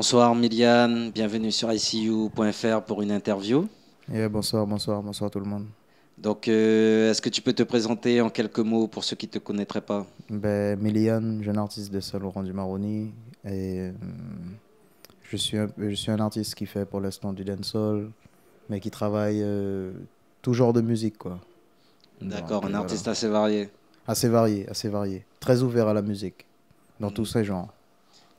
Bonsoir Miliane, bienvenue sur ICU.fr pour une interview. Bonsoir tout le monde. Donc, est-ce que tu peux te présenter en quelques mots pour ceux qui ne te connaîtraient pas? Méliane, jeune artiste de Saint-Laurent du Maroni. Je suis un artiste qui fait pour l'instant du dancehall, mais qui travaille tout genre de musique, quoi. D'accord, Donc un voilà. artiste assez varié. Assez varié, assez varié. Très ouvert à la musique, dans tous Mm, ses genres.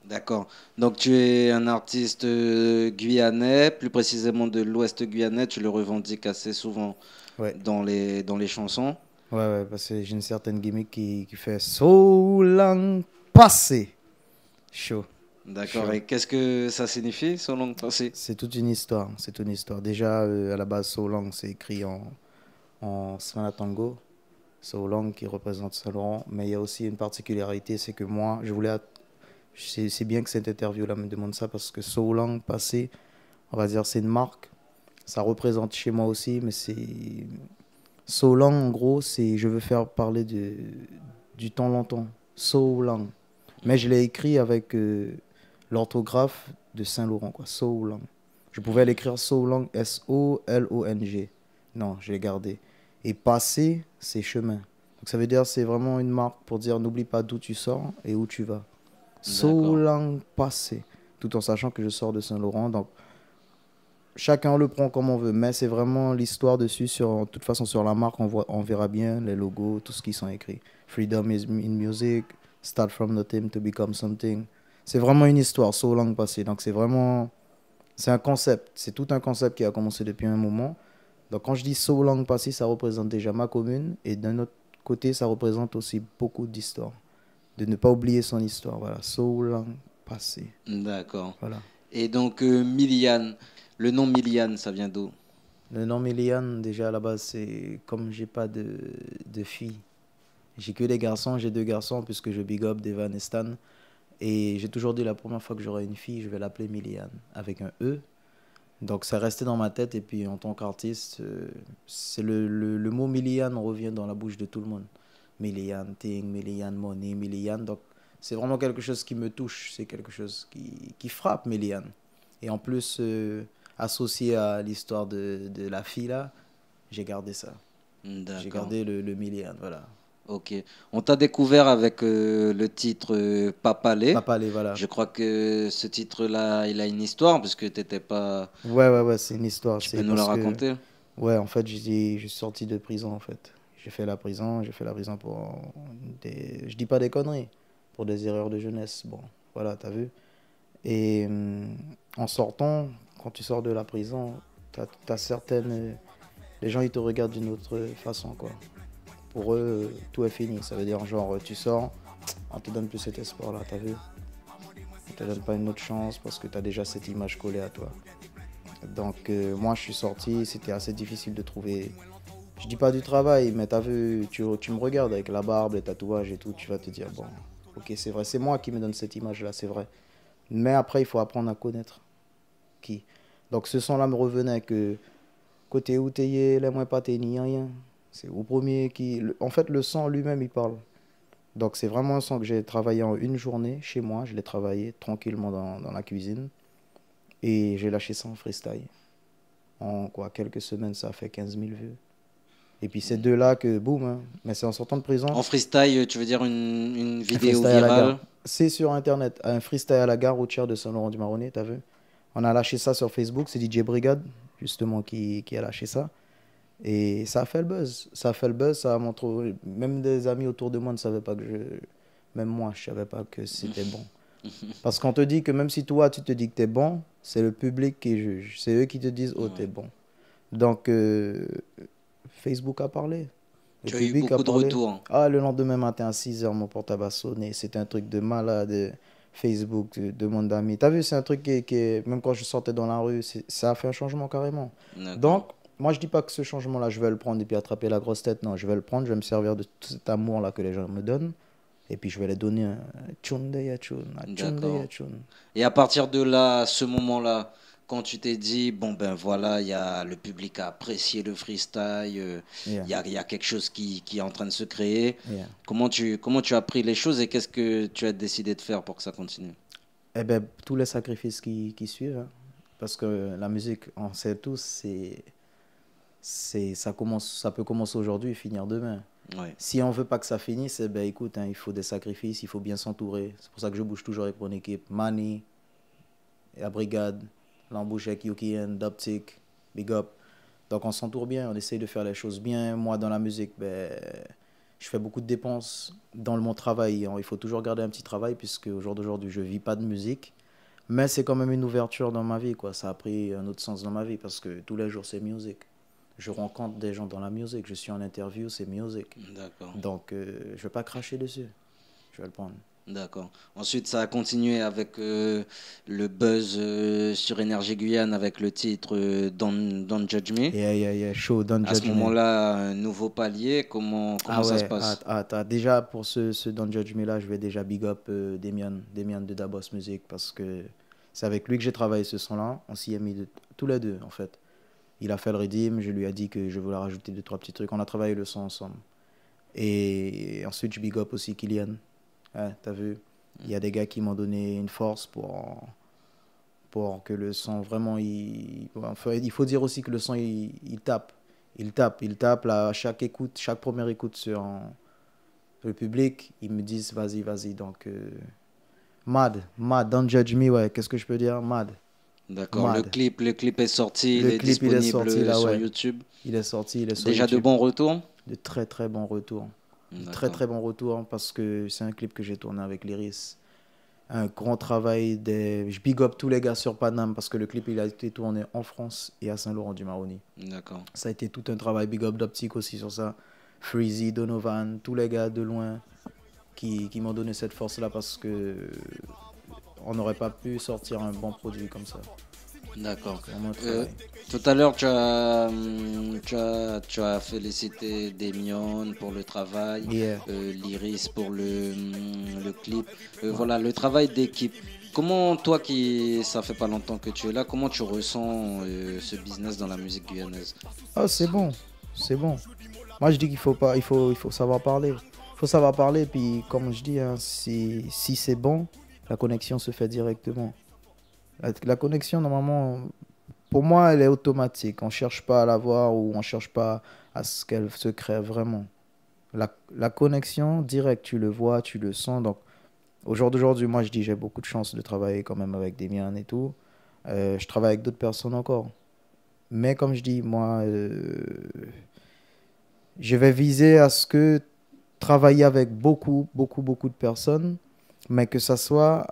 D'accord. Donc, tu es un artiste guyanais, plus précisément de l'Ouest guyanais. Tu le revendiques assez souvent Ouais, dans les chansons. ouais, parce que j'ai une certaine gimmick qui fait So long passé. Chaud, D'accord. chaud. Et qu'est-ce que ça signifie, son long passé? C'est toute une histoire, c'est toute une histoire. Déjà, à la base, So long, c'est écrit en Svana Tango. So Long qui représente Saint-Laurent. Mais il y a aussi une particularité, c'est que moi, c'est bien que cette interview-là me demande ça parce que So Long passé, on va dire, c'est une marque. Ça représente chez moi aussi, mais c'est. So Long, en gros, c'est je veux faire parler du temps longtemps. So Long. Mais je l'ai écrit avec l'orthographe de Saint-Laurent, quoi. So Long. Je pouvais l'écrire So Long, S-O-L-O-N-G. Non, je l'ai gardé. Et passer, c'est chemin. Donc ça veut dire c'est vraiment une marque pour dire n'oublie pas d'où tu sors et où tu vas. So D'accord. long passé. Tout en sachant que je sors de Saint-Laurent. Donc chacun le prend comme on veut. Mais c'est vraiment l'histoire dessus. De toute façon, sur la marque, on verra bien les logos, tout ce qui sont écrits. Freedom is in music. Start from nothing to become something. C'est vraiment une histoire, so long passé. Donc c'est vraiment. C'est un concept. C'est tout un concept qui a commencé depuis un moment. Donc quand je dis so long passé, ça représente déjà ma commune. Et d'un autre côté, ça représente aussi beaucoup d'histoire. De ne pas oublier son histoire. Voilà, so long passé. D'accord. Voilà. Et donc, Miliane, le nom Miliane, ça vient d'où? Le nom Méliane, déjà à la base, c'est comme j'ai pas de filles. J'ai que des garçons, j'ai deux garçons puisque je big up Devan et Stan. Et j'ai toujours dit la première fois que j'aurai une fille, je vais l'appeler Miliane avec un E. Donc ça restait dans ma tête et puis en tant qu'artiste, c'est le mot Miliane revient dans la bouche de tout le monde. Miliane Ting, Miliane Money, Miliane. Donc c'est vraiment quelque chose qui me touche, c'est quelque chose qui frappe Miliane. Et en plus, associé à l'histoire de la fille là, j'ai gardé ça. J'ai D'accord. gardé le Miliane, voilà. Ok. On t'a découvert avec le titre Papalé. Papa, allez, voilà. Je crois que ce titre-là, il a une histoire parce que t'étais pas. Ouais, c'est une histoire. Tu peux C'est nous la parce que, raconter? ouais, en fait, je suis sorti de prison, en fait. J'ai fait la prison pour je dis pas des conneries, pour des erreurs de jeunesse. Bon, voilà, t'as vu. Et en sortant, quand tu sors de la prison, t'as certaines. Les gens, ils te regardent d'une autre façon, quoi. Pour eux, tout est fini. Ça veut dire, genre, tu sors, on te donne plus cet espoir-là, t'as vu. On te donne pas une autre chance parce que t'as déjà cette image collée à toi. Donc moi je suis sorti, c'était assez difficile de trouver, je dis pas du travail, mais t'as vu, tu me regardes avec la barbe, les tatouages et tout, tu vas te dire, bon, ok c'est vrai, c'est moi qui me donne cette image-là, c'est vrai. Mais après il faut apprendre à connaître qui. Donc ce son-là me revenait que côté où t'es, les moins pas t'es ni rien. C'est au premier qui... En fait le son lui-même il parle. Donc c'est vraiment un son que j'ai travaillé en une journée chez moi, je l'ai travaillé tranquillement dans la cuisine. Et j'ai lâché ça en freestyle. En quoi, quelques semaines, ça a fait 15 000 vues. Et puis c'est de là que, boum, hein. Mais c'est en sortant de prison, En freestyle, tu veux dire une un vidéo freestyle à la gare. virale? C'est sur Internet, un freestyle à la gare routière de Saint-Laurent-du-Maroni, t'as vu? On a lâché ça sur Facebook, c'est DJ Brigade, justement, qui a lâché ça. Et ça a fait le buzz. Ça a fait le buzz, ça a montré... Même des amis autour de moi ne savaient pas que je... Même moi, je savais pas que c'était bon. Parce qu'on te dit que même si toi, tu te dis que t'es bon, c'est le public qui juge. C'est eux qui te disent, oh, t'es Ouais. bon. Donc, Facebook a parlé. Le Tu as eu public a beaucoup de parlé. retours. Ah, le lendemain matin à 6 h, mon portable a sonné. C'était un truc de malade. Facebook, de mon ami. T'as vu, c'est un truc même quand je sortais dans la rue, ça a fait un changement carrément. D'accord. Donc, moi, je dis pas que ce changement-là, je vais le prendre et puis attraper la grosse tête. Non, je vais le prendre, je vais me servir de tout cet amour-là que les gens me donnent. Et puis, je vais les donner un tchunde ya tchun, un tchunde ya D'accord. tchun. Et à partir de là, ce moment-là, quand tu t'es dit, bon ben voilà, il y a le public a apprécié le freestyle, Yeah, il y a quelque chose qui est en train de se créer, yeah. comment tu as pris les choses et qu'est-ce que tu as décidé de faire pour que ça continue? Eh ben, tous les sacrifices qui suivent, hein. Parce que la musique, on sait tous, ça commence, ça peut commencer aujourd'hui et finir demain. Ouais, Si on veut pas que ça finisse, eh ben, écoute, hein, il faut des sacrifices, il faut bien s'entourer. C'est pour ça que je bouge toujours avec mon équipe. Mani, la brigade, l'embouche avec Yukien, Doptic, Big Up. Donc on s'entoure bien, on essaye de faire les choses bien. Moi, dans la musique, ben, je fais beaucoup de dépenses dans mon travail. Il faut toujours garder un petit travail puisque au jour d'aujourd'hui, je ne vis pas de musique. Mais c'est quand même une ouverture dans ma vie, quoi. Ça a pris un autre sens dans ma vie parce que tous les jours, c'est musique. Je rencontre des gens dans la musique. Je suis en interview, c'est musique. d'accord. Donc, je ne vais pas cracher dessus. Je vais le prendre. D'accord. Ensuite, ça a continué avec le buzz sur Énergie Guyane avec le titre Don't Judge Me. Yeah, yeah, yeah. Show, don't À ce judge me. moment-là, un nouveau palier, comment Ah ça se ouais, ah, passe? ah, déjà pour ce Don't Judge Me là, je vais déjà big up Demian de Dabos Music parce que c'est avec lui que j'ai travaillé ce son-là. On s'y est mis tous les deux en fait. Il a fait le redeem, je lui ai dit que je voulais rajouter deux, trois petits trucs. On a travaillé le son ensemble. Et ensuite, je big up aussi Kylian. Ouais, t'as vu? Il y a des gars qui m'ont donné une force pour que le son vraiment. Enfin, il faut dire aussi que le son il tape. Il tape là, à chaque écoute, chaque première écoute sur le public. Ils me disent vas-y, vas-y. Donc, mad, don't judge me, ouais. Qu'est-ce que je peux dire? Mad, D'accord. mad. Le clip est sorti, il Le est clip, il est sorti disponible là, sur ouais. YouTube. Il est sorti, il est sur Déjà de YouTube. bons retours? De très très bons retours. De très D'accord. très bons retours parce que c'est un clip que j'ai tourné avec l'Iris. Un grand travail. Je big up tous les gars sur Paname parce que le clip il a été tourné en France et à Saint-Laurent-du-Maroni. D'accord. Ça a été tout un travail. Big up d'Optique aussi sur ça. Freezy, Donovan, tous les gars de loin qui m'ont donné cette force-là parce que on n'aurait pas pu sortir un bon produit comme ça. D'accord. C'est vraiment un Euh, travail. Tout à l'heure, tu as félicité Demion pour le travail, Yeah. l'Iris pour le clip. Ouais. Voilà, le travail d'équipe. Comment, toi qui, ça fait pas longtemps que tu es là, comment tu ressens ce business dans la musique guyanaise? Ah, c'est bon. C'est bon. Moi, je dis qu'il faut pas, il faut savoir parler. Il faut savoir parler, puis comme je dis, hein, si c'est bon, la connexion se fait directement. La connexion, normalement, pour moi, elle est automatique. On ne cherche pas à la voir ou on ne cherche pas à ce qu'elle se crée vraiment. La connexion, direct, tu le vois, tu le sens. Donc, au jour d'aujourd'hui, moi, je dis, j'ai beaucoup de chance de travailler quand même avec des miens et tout. Je travaille avec d'autres personnes encore. Mais comme je dis, moi, je vais viser à ce que travailler avec beaucoup de personnes, mais que ça soit,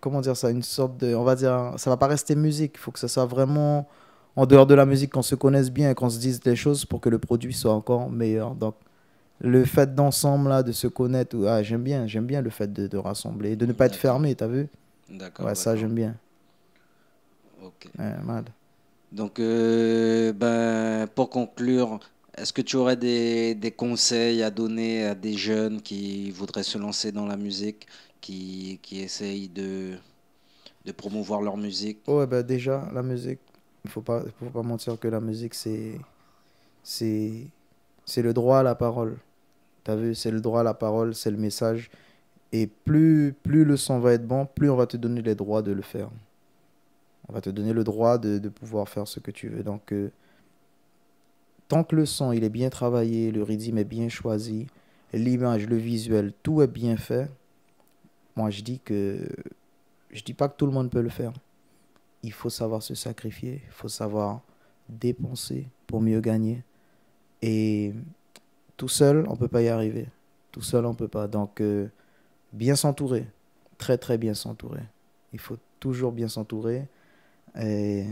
comment dire ça, une sorte de, on va dire, ça va pas rester musique. Il faut que ça soit vraiment en dehors de la musique, qu'on se connaisse bien et qu'on se dise des choses pour que le produit soit encore meilleur. Donc, le fait d'ensemble, là, de se connaître, ah, j'aime bien le fait de rassembler, de ne pas être D'accord, fermé, t'as vu? d'accord, Ouais, ça, d'accord. j'aime bien. Ok. Ouais, mad. Donc, ben, pour conclure, est-ce que tu aurais des conseils à donner à des jeunes qui voudraient se lancer dans la musique, qui essayent de promouvoir leur musique? Ouais, bah déjà, la musique, faut pas mentir que la musique, c'est, c'est le droit à la parole. T'as vu, c'est le droit à la parole, c'est le message. Et plus le son va être bon, plus on va te donner les droits de le faire. On va te donner le droit de pouvoir faire ce que tu veux. Donc, tant que le son il est bien travaillé, le rythme est bien choisi, l'image, le visuel, tout est bien fait, moi je dis pas que tout le monde peut le faire. Il faut savoir se sacrifier, il faut savoir dépenser pour mieux gagner. Et tout seul, on peut pas y arriver. Tout seul, on peut pas. Donc, bien s'entourer, très très bien s'entourer. Il faut toujours bien s'entourer. Et,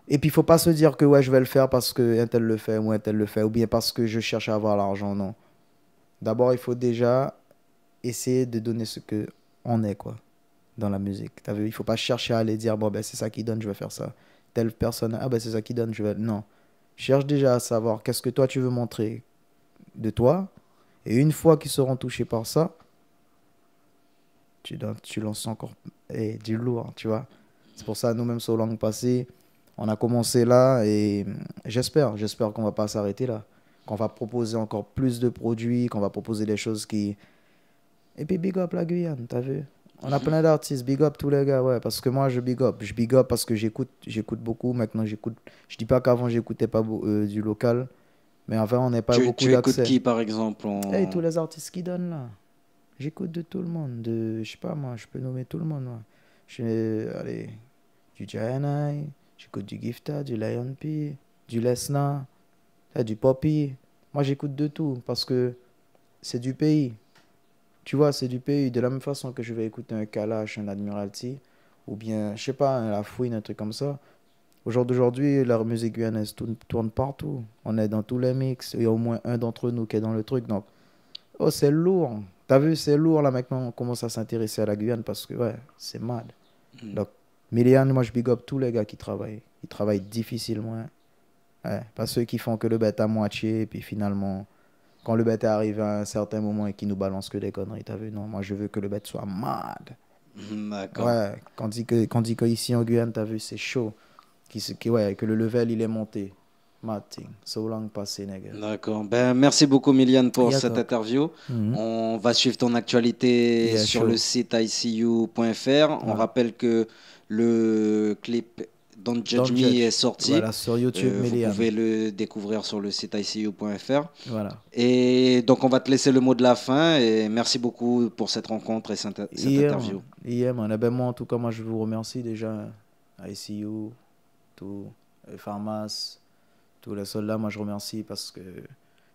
et puis, il faut pas se dire que ouais, je vais le faire parce que un tel le fait ou un tel le fait, ou bien parce que je cherche à avoir l'argent. Non. D'abord, il faut déjà essayer de donner ce que on est, quoi, dans la musique. T'as vu? Il faut pas chercher à aller dire, bon, ben, c'est ça qui donne, je vais faire ça. Telle personne, ah ben, c'est ça qui donne, je vais. Non. Cherche déjà à savoir qu'est-ce que toi, tu veux montrer de toi. Et une fois qu'ils seront touchés par ça, tu lances encore du lourd, tu vois. C'est pour ça, nous-mêmes, sur Langue Passée, on a commencé là et j'espère qu'on va pas s'arrêter là. Qu'on va proposer encore plus de produits, qu'on va proposer des choses qui. Et puis, big up la Guyane, t'as vu? On a plein d'artistes, big up tous les gars, ouais, parce que moi je big up. Je big up parce que j'écoute beaucoup. Maintenant j'écoute. Je dis pas qu'avant j'écoutais pas du local, mais avant on n'est pas beaucoup Tu écoutes d'accès. qui, par exemple Hey, tous les artistes qui donnent là, j'écoute de tout le monde. Je sais pas moi, je peux nommer tout le monde. Moi. Allez, du Gianni, j'écoute du Gifta, du Lion P, du Lesna, du Poppy. Moi j'écoute de tout parce que c'est du pays. Tu vois, c'est du pays. De la même façon que je vais écouter un Kalash, un Admiralty, ou bien, je sais pas, un La Fouine, un truc comme ça. Au jour d'aujourd'hui, la musique guyanaise tourne partout. On est dans tous les mix. Il y a au moins un d'entre nous qui est dans le truc. Donc, oh, c'est lourd. T'as vu, c'est lourd là maintenant. On commence à s'intéresser à la Guyane parce que, ouais, c'est mad. Hmm. Donc, Milian, moi, je big up tous les gars qui travaillent. Ils travaillent difficilement. Hein. Ouais, pas ceux qui font que le bête à moitié, et puis finalement, quand le bête est arrivé à un certain moment et qu'il nous balance que des conneries, t'as vu? Non, moi, je veux que le bête soit mad. D'accord. Ouais, quand dit que ici en Guyane, t'as vu, c'est chaud. Ouais, que le level, il est monté. Mad thing. So long passé, nigga. D'accord. Ben, merci beaucoup, Miliane, pour Yeah, cette talk. interview. Mhm. On va suivre ton actualité Yeah, sur le chaud. site icu.fr. On Voilà. rappelle que le clip Don't Judge Don't Me est judge. sorti. Voilà, sur YouTube, Vous Milian. pouvez le découvrir sur le site icu.fr. Voilà. Et donc, on va te laisser le mot de la fin. Et merci beaucoup pour cette rencontre et cette Yeah, man. interview. Yeah, man. Eh ben, moi, en tout cas, moi, je vous remercie déjà. ICU, tout, Pharmas, tous les soldats, moi, je remercie parce que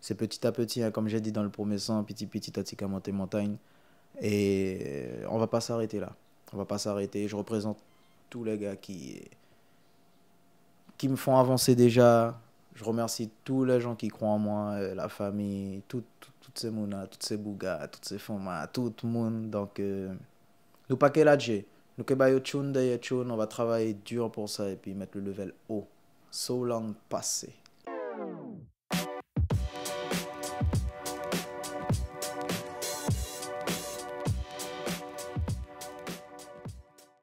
c'est petit à petit, hein, comme j'ai dit dans le premier son, petit petit à petit à monter montagne. Et on va pas s'arrêter là. On va pas s'arrêter. Je représente tous les gars qui me font avancer déjà. Je remercie tous les gens qui croient en moi, la famille, toutes ces mounas, toutes ces bougas, toutes ces formas, tout le monde. Donc, nous pas qu'à l'adjet. Nous que bayo tune derrière tune, on va travailler dur pour ça et puis mettre le level haut. So long passé.